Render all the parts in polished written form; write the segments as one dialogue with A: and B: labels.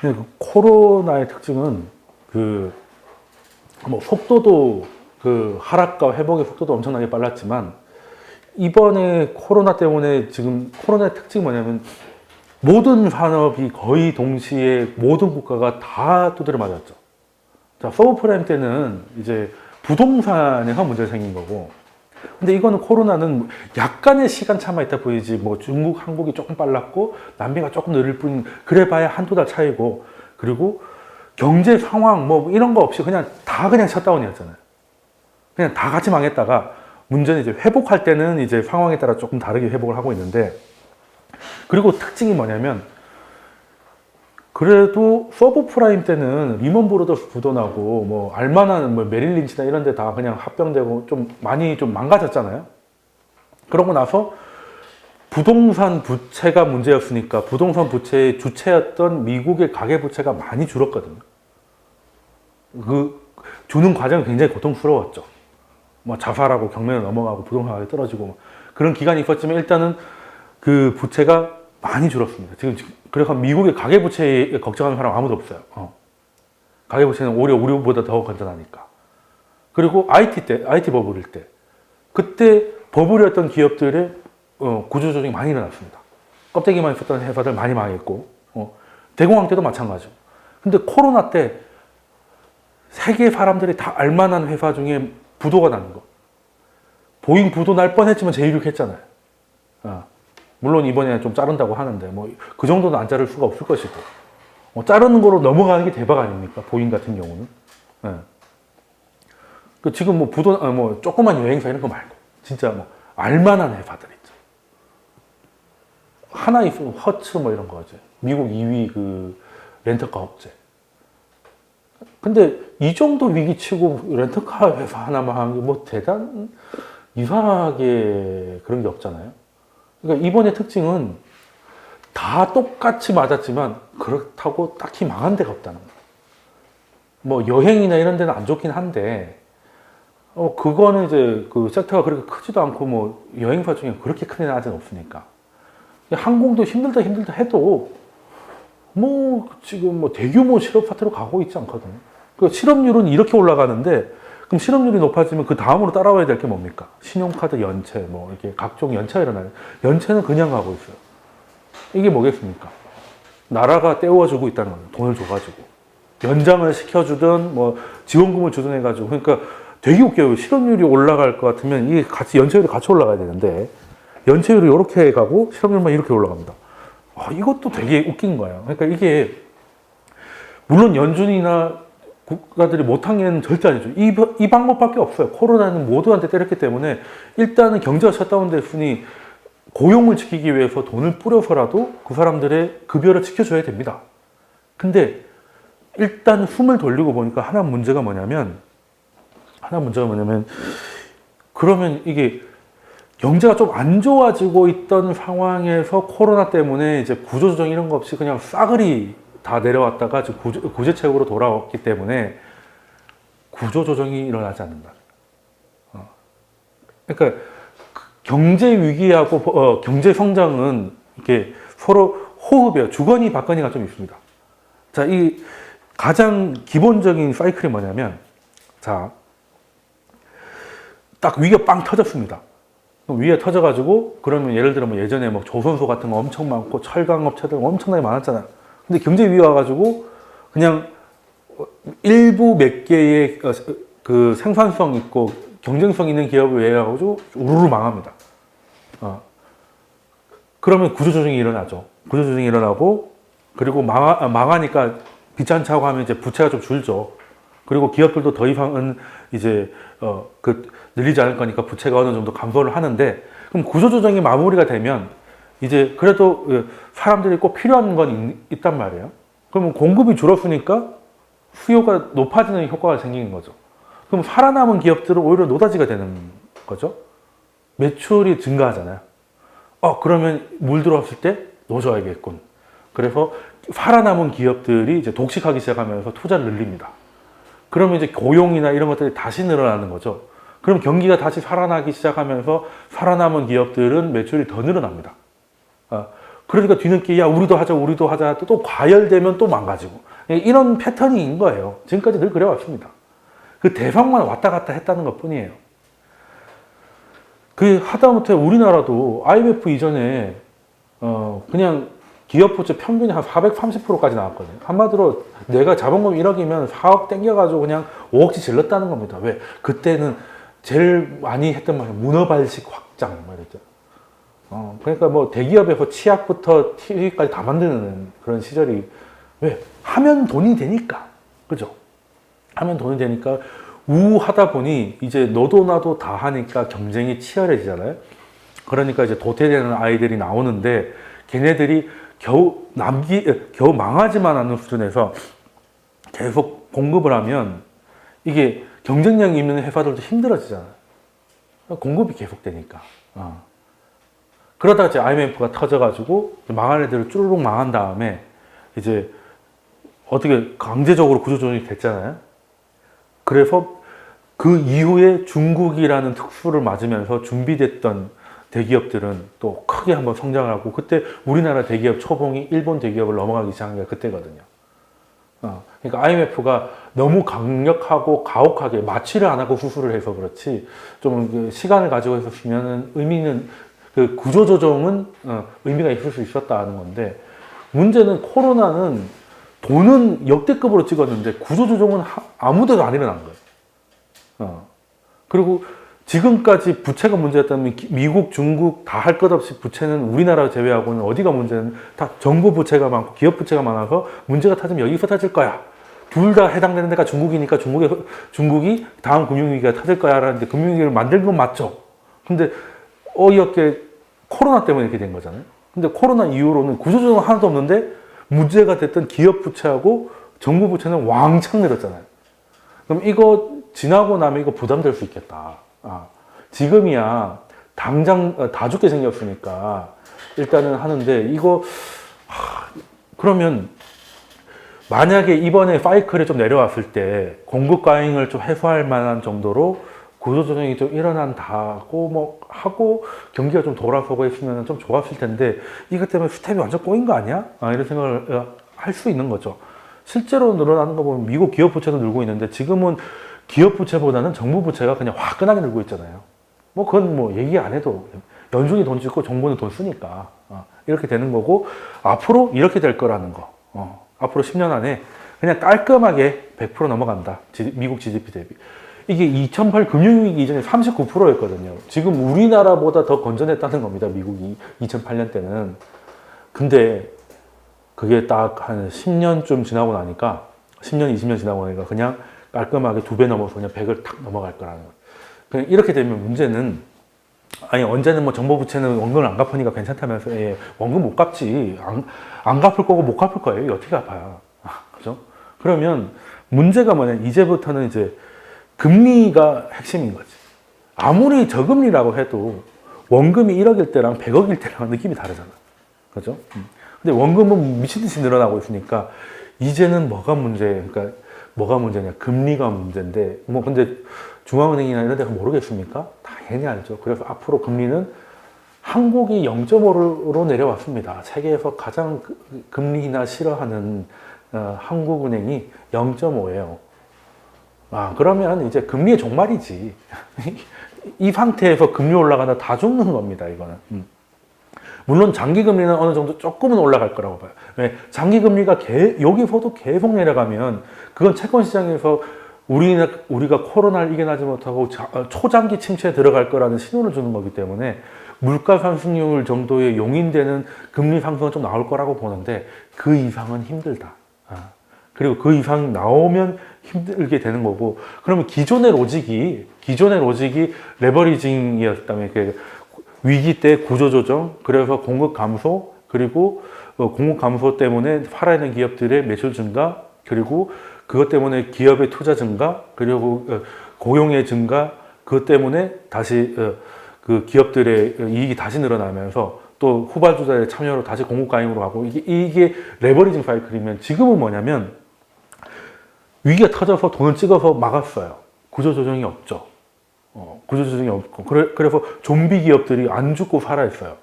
A: 근데 그 코로나의 특징은 그 뭐 속도도 그 하락과 회복의 속도도 엄청나게 빨랐지만 이번에 코로나 때문에 지금 코로나의 특징이 뭐냐면 모든 산업이 거의 동시에 모든 국가가 다 두드려 맞았죠. 자, 서브프라임 때는 이제 부동산에서 문제가 생긴 거고, 근데 이거는 코로나는 약간의 시간 차만 있다 보이지, 뭐 중국, 한국이 조금 빨랐고, 남미가 조금 느릴 뿐, 그래봐야 한두 달 차이고, 그리고 경제 상황, 뭐 이런 거 없이 그냥 셧다운이었잖아요. 그냥 다 같이 망했다가, 문제는 이제 회복할 때는 이제 상황에 따라 조금 다르게 회복을 하고 있는데, 그리고 특징이 뭐냐면, 그래도 서브프라임 때는 리먼 브로더스 부도 나고 뭐 알만한 뭐 메릴 린치나 이런 데 다 그냥 합병되고 좀 많이 좀 망가졌잖아요. 그러고 나서 부동산 부채가 문제였으니까 부동산 부채의 주체였던 미국의 가계 부채가 많이 줄었거든요. 그 주는 과정이 굉장히 고통스러웠죠. 뭐 자살하고 경매를 넘어가고 부동산 가격이 떨어지고 뭐 그런 기간이 있었지만 일단은 그 부채가 많이 줄었습니다. 지금 그래서 미국의 가계부채에 걱정하는 사람 아무도 없어요. 가계부채는 오히려 우리보다 더 건전하니까. 그리고 IT 버블일 때, 그때 버블이었던 기업들의 구조조정이 많이 일어났습니다. 껍데기만 있었던 회사들 많이 망했고, 대공황 때도 마찬가지고. 근데 코로나 때 세계 사람들이 다 알만한 회사 중에 부도가 나는 거. 보잉 부도 날 뻔했지만 제1육 했잖아요. 물론 이번에 좀 자른다고 하는데 뭐 그 정도는 안 자를 수가 없을 것이고 자르는 거로 넘어가는 게 대박 아닙니까? 보잉 같은 경우는. 네. 그 지금 뭐 부도 뭐 조그만 여행사 이런 거 말고 진짜 뭐 알만한 회사들 있죠. 하나 있으면 허츠 뭐 이런 거지. 미국 2위 그 렌터카 업체. 근데 이 정도 위기치고 렌터카 회사 하나만 하는 게 뭐 대단 이상하게 그런 게 없잖아요. 그러니까 이번의 특징은 다 똑같이 맞았지만 그렇다고 딱히 망한 데가 없다는 거예요. 뭐 여행이나 이런 데는 안 좋긴 한데 그거는 이제 그 섹터가 그렇게 크지도 않고 뭐 여행사 중에 그렇게 큰 애는 아직 없으니까 항공도 힘들다 해도 뭐 지금 뭐 대규모 실업 사태로 가고 있지 않거든요. 그 실업률은 이렇게 올라가는데 그럼 실업률이 높아지면 그 다음으로 따라와야 될 게 뭡니까? 신용카드 연체, 뭐 이렇게 각종 연체가 일어나요. 연체는 그냥 가고 있어요. 이게 뭐겠습니까? 나라가 떼어주고 있다는 거예요. 돈을 줘가지고. 연장을 시켜주든, 뭐 지원금을 주든 해가지고. 그러니까 되게 웃겨요. 실업률이 올라갈 것 같으면 이게 같이, 연체율이 같이 올라가야 되는데, 연체율이 이렇게 가고 실업률만 이렇게 올라갑니다. 이것도 되게 웃긴 거예요. 그러니까 이게, 물론 연준이나 국가들이 못한 게 절대 아니죠. 이 방법밖에 없어요. 코로나는 모두한테 때렸기 때문에 일단은 경제가 셧다운 됐으니 고용을 지키기 위해서 돈을 뿌려서라도 그 사람들의 급여를 지켜줘야 됩니다. 근데 일단 숨을 돌리고 보니까 하나 문제가 뭐냐면 그러면 이게 경제가 좀 안 좋아지고 있던 상황에서 코로나 때문에 이제 구조조정 이런 거 없이 그냥 싸그리 다 내려왔다가 지금 구제책으로 돌아왔기 때문에 구조조정이 일어나지 않는다. 그러니까 경제 위기하고 경제 성장은 이렇게 서로 호흡이에요. 주거니 받거니가 좀 있습니다. 자, 이 가장 기본적인 사이클이 뭐냐면, 자, 딱 위기가 빵 터졌습니다. 위에 터져가지고 그러면 예를 들어 뭐 예전에 뭐 조선소 같은 거 엄청 많고 철강 업체들 엄청나게 많았잖아요. 근데 경제 위기 와가지고 그냥 일부 몇 개의 그 생산성 있고 경쟁성 있는 기업을 외워가지고 우르르 망합니다. 그러면 구조조정이 일어나죠. 구조조정이 일어나고 그리고 망하니까 귀찮지 하고 하면 이제 부채가 좀 줄죠. 그리고 기업들도 더 이상은 이제 늘리지 않을 거니까 부채가 어느 정도 감소를 하는데 그럼 구조조정이 마무리가 되면 이제 그래도 사람들이 꼭 필요한 건 있단 말이에요. 그러면 공급이 줄었으니까 수요가 높아지는 효과가 생기는 거죠. 그럼 살아남은 기업들은 오히려 노다지가 되는 거죠. 매출이 증가하잖아요. 그러면 물 들어왔을 때 놓아줘야겠군. 그래서 살아남은 기업들이 이제 독식하기 시작하면서 투자를 늘립니다. 그러면 이제 고용이나 이런 것들이 다시 늘어나는 거죠. 그럼 경기가 다시 살아나기 시작하면서 살아남은 기업들은 매출이 더 늘어납니다. 그러니까 뒤늦게 야 우리도 하자 또 과열되면 또 망가지고 이런 패턴인 거예요. 지금까지 늘 그래왔습니다. 그 대상만 왔다 갔다 했다는 것 뿐이에요. 그 하다못해 우리나라도 IMF 이전에 그냥 기업 부채 평균이 한 430%까지 나왔거든요. 한마디로 내가 자본금 1억이면 4억 땡겨가지고 그냥 5억씩 질렀다는 겁니다. 왜? 그때는 제일 많이 했던 말이 문어발식 확장 말이죠. 그러니까 뭐 대기업에서 치약부터 TV까지 다 만드는 그런 시절이 왜? 하면 돈이 되니까. 그죠? 하면 돈이 되니까 우하다 보니 이제 너도 나도 다 하니까 경쟁이 치열해지잖아요. 그러니까 이제 도태되는 아이들이 나오는데 걔네들이 겨우 망하지만 않는 수준에서 계속 공급을 하면 이게 경쟁력이 있는 회사들도 힘들어지잖아요. 공급이 계속되니까. 그러다가 이제 IMF가 터져가지고 망한 애들을 쭈루룩 망한 다음에 이제 어떻게 강제적으로 구조조정이 됐잖아요. 그래서 그 이후에 중국이라는 특수를 맞으면서 준비됐던 대기업들은 또 크게 한번 성장을 하고 그때 우리나라 대기업 초봉이 일본 대기업을 넘어가기 시작한 게 그때거든요. 그러니까 IMF가 너무 강력하고 가혹하게 마취를 안 하고 수술을 해서 그렇지 좀 시간을 가지고 했었으면 의미는 그 구조조정은 의미가 있을 수 있었다는 건데 문제는 코로나는 돈은 역대급으로 찍었는데 구조조정은 아무데도 안 일어난 거예요. 그리고 지금까지 부채가 문제였다면 미국, 중국 다 할 것 없이 부채는 우리나라 제외하고는 어디가 문제는 다 정부 부채가 많고 기업 부채가 많아서 문제가 터지면 여기서 터질 거야. 둘 다 해당되는 데가 중국이니까 중국이 다음 금융위기가 터질 거야 라는데 금융위기를 만든 건 맞죠. 근데 어이없게 코로나 때문에 이렇게 된 거잖아요. 근데 코로나 이후로는 구조조정 하나도 없는데 문제가 됐던 기업 부채하고 정부 부채는 왕창 늘었잖아요. 그럼 이거 지나고 나면 이거 부담될 수 있겠다. 지금이야 당장 다 죽게 생겼으니까 일단은 하는데 이거 그러면 만약에 이번에 사이클이 좀 내려왔을 때 공급 과잉을 좀 해소할 만한 정도로 구조조정이 좀 일어난다고 뭐 하고 경기가 좀 돌아서고 했으면 좀 좋았을 텐데 이것 때문에 스텝이 완전 꼬인 거 아니야? 이런 생각을 할 수 있는 거죠. 실제로 늘어나는 거 보면 미국 기업 부채도 늘고 있는데 지금은 기업 부채보다는 정부 부채가 그냥 화끈하게 늘고 있잖아요. 뭐 그건 뭐 얘기 안 해도 연준이 돈 짓고 정부는 돈 쓰니까 이렇게 되는 거고 앞으로 이렇게 될 거라는 거. 앞으로 10년 안에 그냥 깔끔하게 100% 넘어간다. 미국 GDP 대비. 이게 2008 금융위기 이전에 39%였거든요. 지금 우리나라보다 더 건전했다는 겁니다. 미국이 2008년 때는. 근데 그게 딱 한 10년쯤 지나고 나니까 10년, 20년 지나고 나니까 그냥 깔끔하게 2배 넘어서 그냥 100을 탁 넘어갈 거라는 거예요. 그냥 이렇게 되면 문제는 아니 언제는 뭐 정부 부채는 원금을 안 갚으니까 괜찮다면서 원금 못 갚지 안 갚을 거고 못 갚을 거예요. 어떻게 갚아요? 그죠? 그러면 문제가 뭐냐 이제부터는 이제 금리가 핵심인 거지. 아무리 저금리라고 해도 원금이 1억일 때랑 100억일 때랑 느낌이 다르잖아. 그죠? 근데 원금은 미친듯이 늘어나고 있으니까 이제는 뭐가 문제냐. 금리가 문제인데, 뭐, 근데 중앙은행이나 이런 데가 모르겠습니까? 당연히 알죠. 그래서 앞으로 금리는 한국이 0.5로 내려왔습니다. 세계에서 가장 금리나 싫어하는 한국은행이 0.5예요. 그러면 이제 금리의 종말이지. 이 상태에서 금리 올라가다 다 죽는 겁니다, 이거는. 물론 장기금리는 어느 정도 조금은 올라갈 거라고 봐요. 왜? 장기금리가 여기서도 계속 내려가면 그건 채권시장에서 우리가 코로나를 이겨내지 못하고 초장기 침체에 들어갈 거라는 신호를 주는 거기 때문에 물가 상승률 정도의 용인되는 금리 상승은 좀 나올 거라고 보는데 그 이상은 힘들다. 그리고 그 이상 나오면 힘들게 되는 거고 그러면 기존의 로직이 레버리징이었다면 위기 때 구조조정, 그래서 공급 감소, 그리고 공급 감소 때문에 팔아있는 기업들의 매출 증가, 그리고 그것 때문에 기업의 투자 증가, 그리고 고용의 증가, 그것 때문에 다시 그 기업들의 이익이 다시 늘어나면서 또 후발주자의 참여로 다시 공급 가임으로 가고 이게 레버리징 사이클이면 지금은 뭐냐면 위기가 터져서 돈을 찍어서 막았어요. 구조조정이 없죠. 구조조정이 없고 그래서 좀비 기업들이 안 죽고 살아있어요.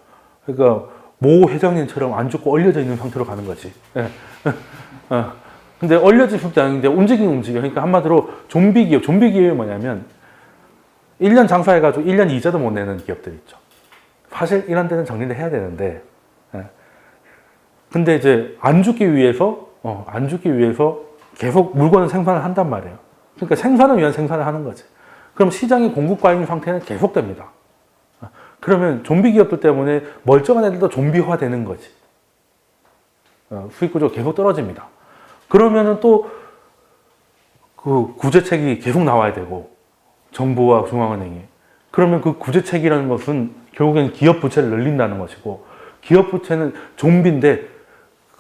A: 그러니까 모 회장님처럼 안 죽고 얼려져 있는 상태로 가는 거지. 예. 근데 얼려진 게 아닌데 움직여. 그러니까 한마디로 좀비 기업이 뭐냐면 1년 장사해가지고 1년 이자도 못 내는 기업들 있죠. 사실 이런 데는 정리를 해야 되는데, 예. 근데 이제 안 죽기 위해서 계속 물건을 생산을 한단 말이에요. 그러니까 생산을 위한 생산을 하는 거지. 그럼 시장의 공급 과잉 상태는 계속됩니다. 그러면 좀비 기업들 때문에 멀쩡한 애들도 좀비화 되는 거지. 수익 구조가 계속 떨어집니다. 그러면은 또 그 구제책이 계속 나와야 되고, 정부와 중앙은행이. 그러면 그 구제책이라는 것은 결국엔 기업 부채를 늘린다는 것이고, 기업 부채는 좀비인데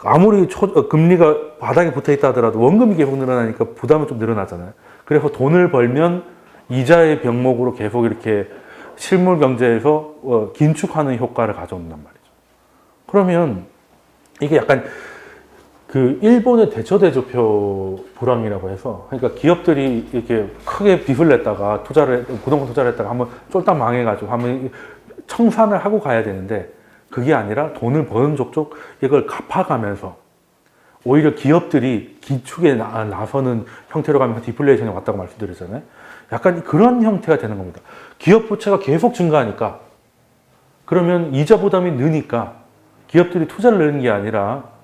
A: 아무리 금리가 바닥에 붙어 있다 하더라도 원금이 계속 늘어나니까 부담은 좀 늘어나잖아요. 그래서 돈을 벌면 이자의 병목으로 계속 이렇게 실물 경제에서 긴축하는 효과를 가져온단 말이죠. 그러면 이게 약간 그 일본의 대처대조표 불황이라고 해서, 그러니까 기업들이 이렇게 크게 빚을 냈다가 부동산 투자를 했다가 한번 쫄딱 망해가지고 한번 청산을 하고 가야 되는데, 그게 아니라 돈을 버는 족족 이걸 갚아가면서 오히려 기업들이 기축에 나서는 형태로 가면 디플레이션이 왔다고 말씀드렸잖아요. 약간 그런 형태가 되는 겁니다. 기업 부채가 계속 증가하니까, 그러면 이자 부담이 느니까 기업들이 투자를 늘리는 게 아니라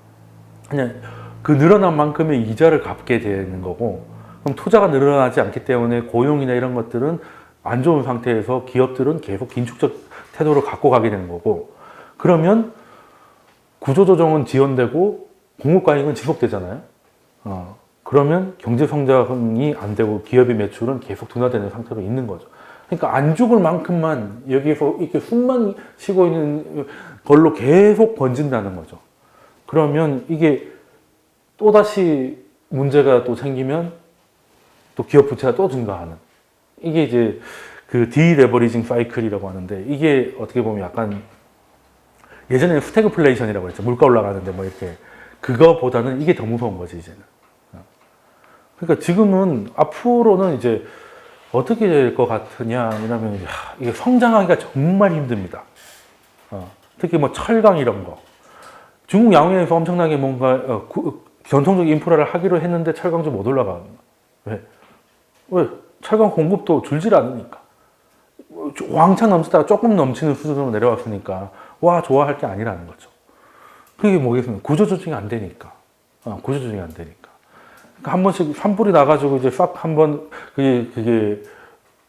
A: 그냥 그 늘어난 만큼의 이자를 갚게 되는 거고, 그럼 투자가 늘어나지 않기 때문에 고용이나 이런 것들은 안 좋은 상태에서 기업들은 계속 긴축적 태도를 갖고 가게 되는 거고, 그러면 구조조정은 지연되고 공급 과잉은 지속되잖아요. 그러면 경제 성장이 안 되고 기업의 매출은 계속 둔화되는 상태로 있는 거죠. 그러니까 안 죽을 만큼만 여기에서 이렇게 숨만 쉬고 있는 걸로 계속 번진다는 거죠. 그러면 이게 또다시 문제가 또 생기면 또 기업 부채가 또 증가하는, 이게 이제 그 디레버리징 사이클이라고 하는데, 이게 어떻게 보면 약간 예전에는 스태그플레이션이라고 했죠. 물가 올라가는데 뭐 이렇게, 그거보다는 이게 더 무서운 거지 이제는. 그러니까 지금은 앞으로는 이제 어떻게 될 것 같으냐 이러면, 이게 성장하기가 정말 힘듭니다. 특히 뭐 철강 이런 거, 중국 양해에서 엄청나게 뭔가 전통적 인프라를 하기로 했는데 철강주 못 올라가. 왜? 철강 공급도 줄질 않으니까. 왕창 넘치다가 조금 넘치는 수준으로 내려왔으니까 와 좋아할 게 아니라는 거죠. 그게 뭐겠습니까? 구조조정이 안 되니까. 구조조정이 안 되니까. 그러니까 한 번씩 산불이 나가지고 이제 싹 한번 그게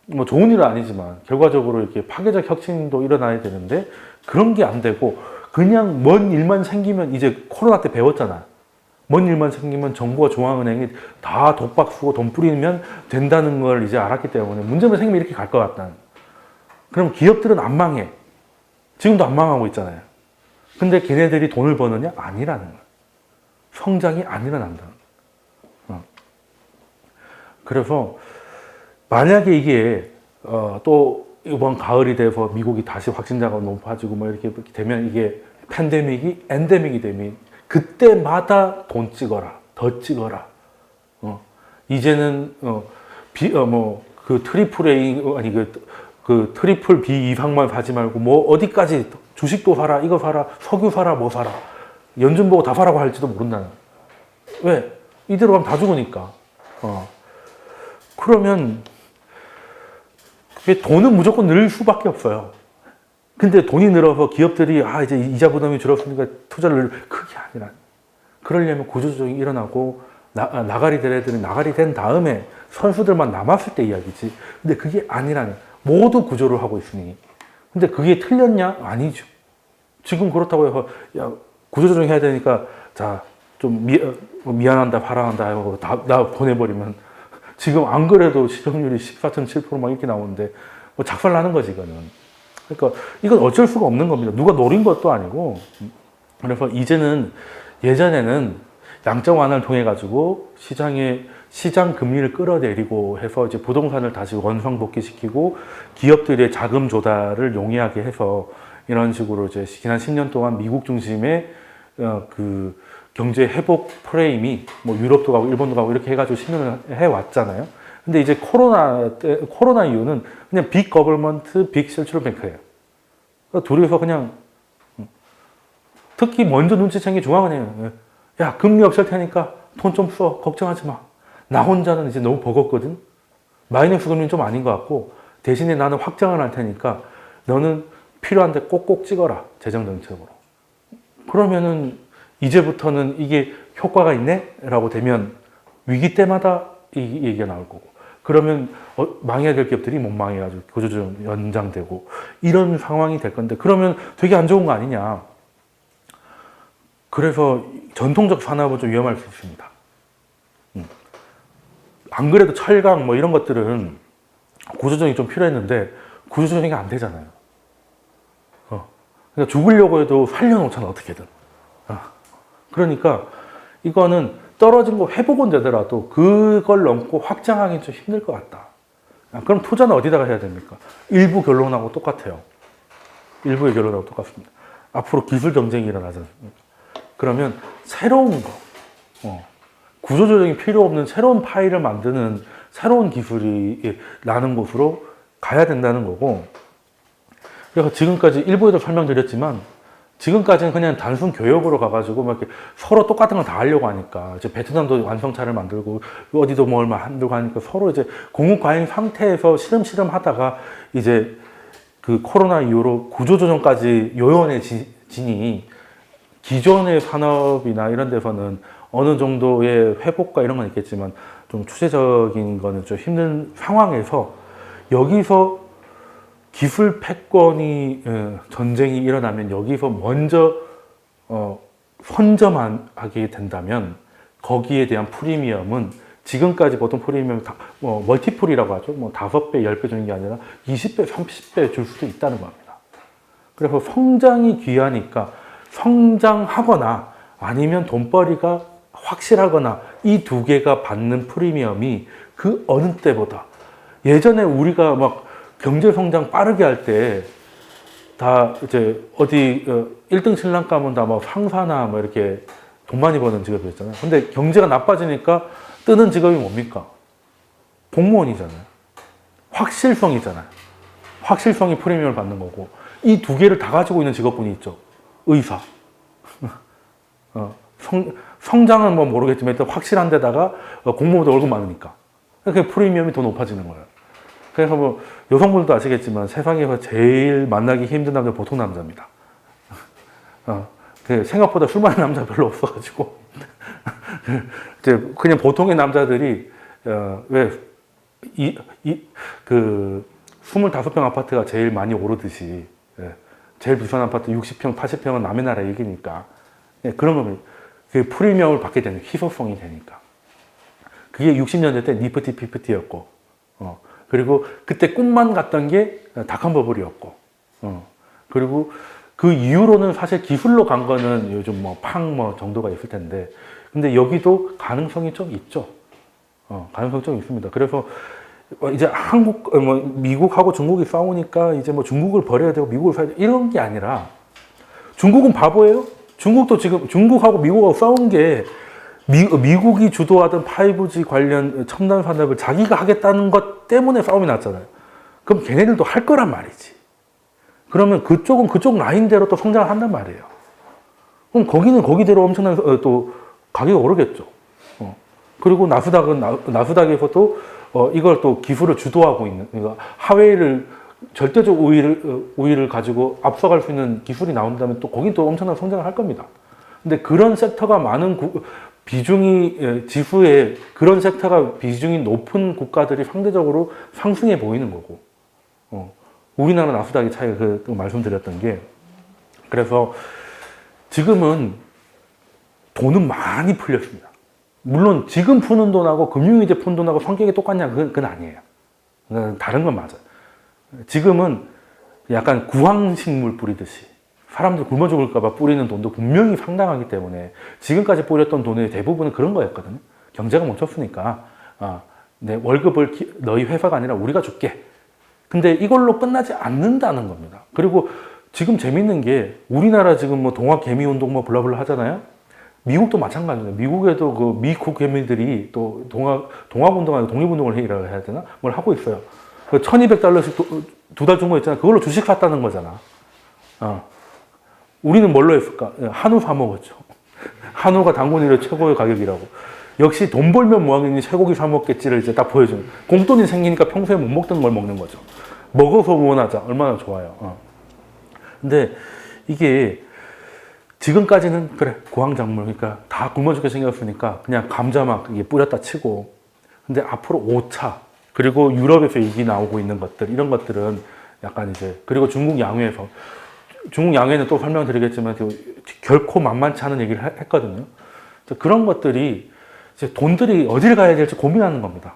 A: 뭐 좋은 일은 아니지만 결과적으로 이렇게 파괴적 혁신도 일어나야 되는데 그런 게 안 되고, 그냥 먼 일만 생기면, 이제 코로나 때 배웠잖아. 먼 일만 생기면 정부와 중앙은행이 다 독박 쓰고 돈 뿌리면 된다는 걸 이제 알았기 때문에 문제만 생기면 이렇게 갈 것 같다는. 그럼 기업들은 안 망해. 지금도 안 망하고 있잖아요. 근데 걔네들이 돈을 버느냐? 아니라는 거예요. 성장이 안 일어난다는 거예요. 그래서 만약에 이게 또 이번 가을이 돼서 미국이 다시 확진자가 높아지고 뭐 이렇게 되면, 이게 팬데믹이 엔데믹이 되면 그때마다 돈 찍어라, 더 찍어라. 이제는 그 트리플 A 아니 그 트리플 B 이상만 사지 말고 뭐 어디까지 주식도 사라, 이거 사라, 석유 사라, 뭐 사라, 연준 보고 다 사라고 할지도 모른다는. 왜? 이대로 가면 다 죽으니까. 그러면 돈은 무조건 늘 수밖에 없어요. 근데 돈이 늘어서 기업들이 이제 이자 부담이 줄었으니까 투자를 크게 아니라, 그러려면 구조조정이 일어나고 나가리 될 애들은 나가리 된 다음에 선수들만 남았을 때 이야기지. 근데 그게 아니라는, 모두 구조를 하고 있으니. 근데 그게 틀렸냐? 아니죠. 지금 그렇다고 해서 야 구조조정 해야 되니까 자 좀 미안한다, 바라한다 하고 나 보내버리면, 지금 안 그래도 시청률이 14.7% 막 이렇게 나오는데 뭐 작살나는 거지 이거는. 그러니까 이건 어쩔 수가 없는 겁니다. 누가 노린 것도 아니고. 그래서 이제는, 예전에는 양적 완화를 통해 가지고 시장 금리를 끌어내리고 해서 이제 부동산을 다시 원상 복귀시키고 기업들의 자금 조달을 용이하게 해서 이런 식으로 이제 지난 10년 동안 미국 중심의 그 경제 회복 프레임이 뭐 유럽도 가고 일본도 가고 이렇게 해가지고 10년을 해왔잖아요. 근데 이제 코로나 이후는 그냥 빅 거버먼트, 빅 센트럴 뱅크예요. 그러니까 둘이서 그냥 특히 먼저 눈치챈 게 중앙은행이에요. 야, 금리 없을 테니까 돈 좀 써. 걱정하지 마. 나 혼자는 이제 너무 버겁거든. 마이너스 금리는 좀 아닌 것 같고 대신에 나는 확장을 할 테니까 너는 필요한데 꼭꼭 찍어라. 재정정책으로. 그러면은 이제부터는 이게 효과가 있네? 라고 되면 위기 때마다 이 얘기가 나올 거고 그러면 망해야 될 기업들이 못 망해가지고 구조조정 연장되고 이런 상황이 될 건데 그러면 되게 안 좋은 거 아니냐. 그래서 전통적 산업은 좀 위험할 수 있습니다. 안 그래도 철강 뭐 이런 것들은 구조조정이 좀 필요했는데 구조조정이 안 되잖아요. 그러니까 죽으려고 해도 살려놓잖아 어떻게든. 그러니까 이거는 떨어진 거 회복은 되더라도 그걸 넘고 확장하기 좀 힘들 것 같다. 그럼 투자는 어디다가 해야 됩니까? 일부 결론하고 똑같아요. 일부의 결론하고 똑같습니다. 앞으로 기술 경쟁이 일어나지 않습니까? 그러면 새로운 거, 구조조정이 필요 없는 새로운 파일을 만드는 새로운 기술이 나는 곳으로 가야 된다는 거고 그래서 지금까지 일부에도 설명드렸지만 지금까지는 그냥 단순 교역으로 가가지고 막 이렇게 서로 똑같은 거 다 하려고 하니까 이제 베트남도 완성차를 만들고 어디도 뭘 만들고 하니까 서로 이제 공급 과잉 상태에서 시름시름 하다가 이제 그 코로나 이후로 구조조정까지 요연해지니 기존의 산업이나 이런 데서는 어느 정도의 회복과 이런 건 있겠지만 좀 추세적인 거는 좀 힘든 상황에서 여기서 기술 패권이 전쟁이 일어나면 여기서 먼저 선점하게 된다면 거기에 대한 프리미엄은 지금까지 보통 프리미엄 멀티플이라고 하죠. 뭐 5배, 10배 주는 게 아니라 20배, 30배 줄 수도 있다는 겁니다. 그래서 성장이 귀하니까 성장하거나 아니면 돈벌이가 확실하거나 이 두 개가 받는 프리미엄이 그 어느 때보다 예전에 우리가 막 경제 성장 빠르게 할 때 다 이제 어디 1등 신랑 가면 다 뭐 상사나 뭐 이렇게 돈 많이 버는 직업이었잖아요. 근데 경제가 나빠지니까 뜨는 직업이 뭡니까? 공무원이잖아요. 확실성이잖아요. 확실성이 프리미엄을 받는 거고 이 두 개를 다 가지고 있는 직업군이 있죠. 의사. 성장은 뭐 모르겠지만 일단 확실한 데다가 공무원보다 월급 많으니까. 그게 프리미엄이 더 높아지는 거예요. 그래서 뭐 여성분들도 아시겠지만 세상에서 제일 만나기 힘든 남자는 보통 남자입니다. 생각보다 술 마시는 남자 별로 없어가지고 이제 그냥 보통의 남자들이 왜 그 25평 아파트가 제일 많이 오르듯이 제일 비싼 아파트 60평, 80평은 남의 나라 얘기니까 그런 거면 그 프리미엄을 받게 되는 희소성이 되니까 그게 60년대 때 니프티 피프티였고 그리고 그때 꿈만 같던 게 닷컴버블이었고 그리고 그 이후로는 사실 기술로 간 거는 요즘 뭐 팡 뭐 정도가 있을 텐데 근데 여기도 가능성이 좀 있죠. 가능성이 좀 있습니다. 그래서 이제 미국하고 중국이 싸우니까 이제 뭐 중국을 버려야 되고 미국을 사야 돼 이런 게 아니라 중국은 바보예요? 중국도 지금 중국하고 미국하고 싸운 게 미국이 주도하던 5G 관련 첨단 산업을 자기가 하겠다는 것 때문에 싸움이 났잖아요. 그럼 걔네들도 할 거란 말이지. 그러면 그쪽은 그쪽 라인대로 또 성장을 한단 말이에요. 그럼 거기는 거기대로 엄청난 또 가격이 오르겠죠. 그리고 나스닥에서도 이걸 또 기술을 주도하고 있는, 그러니까 하웨이를 절대적 우위를 가지고 앞서갈 수 있는 기술이 나온다면 또 거긴 또 엄청난 성장을 할 겁니다. 근데 그런 섹터가 많은 비중이 지수에 그런 섹터가 비중이 높은 국가들이 상대적으로 상승해 보이는 거고 우리나라 나스닥의 차이가 말씀드렸던 게 그래서 지금은 돈은 많이 풀렸습니다. 물론 지금 푸는 돈하고 금융위제 푸는 돈하고 성격이 똑같냐 그건 아니에요. 다른 건 맞아요. 지금은 약간 구황식물 뿌리듯이 사람들 굶어 죽을까봐 뿌리는 돈도 분명히 상당하기 때문에 지금까지 뿌렸던 돈의 대부분은 그런 거였거든요. 경제가 멈췄으니까 내 월급을 너희 회사가 아니라 우리가 줄게. 근데 이걸로 끝나지 않는다는 겁니다. 그리고 지금 재밌는 게 우리나라 지금 뭐 동학개미운동 뭐 블라블라 하잖아요. 미국도 마찬가지예요. 미국에도 그 미국 개미들이 또 동학운동하고 독립운동을 해야 되나? 뭘 하고 있어요. 그 $1200씩 두 달 준 거 있잖아. 그걸로 주식 샀다는 거잖아. 우리는 뭘로 했을까? 한우 사 먹었죠. 한우가 당군 1회 최고의 가격이라고. 역시 돈 벌면 뭐하겠니? 쇠고기 사 먹겠지를 이제 딱 보여주는. 공돈이 생기니까 평소에 못 먹던 걸 먹는 거죠. 먹어서 원하자. 얼마나 좋아요. 근데 이게 지금까지는 그래 고황작물 그러니까 다 굶어 죽게 생겼으니까 그냥 감자막 이게 뿌렸다 치고 근데 앞으로 오차 그리고 유럽에서 얘기 나오고 있는 것들 이런 것들은 약간 이제 그리고 중국 양회에서 중국 양회는 또 설명드리겠지만 결코 만만치 않은 얘기를 했거든요. 그런 것들이 이제 돈들이 어디를 가야 될지 고민하는 겁니다.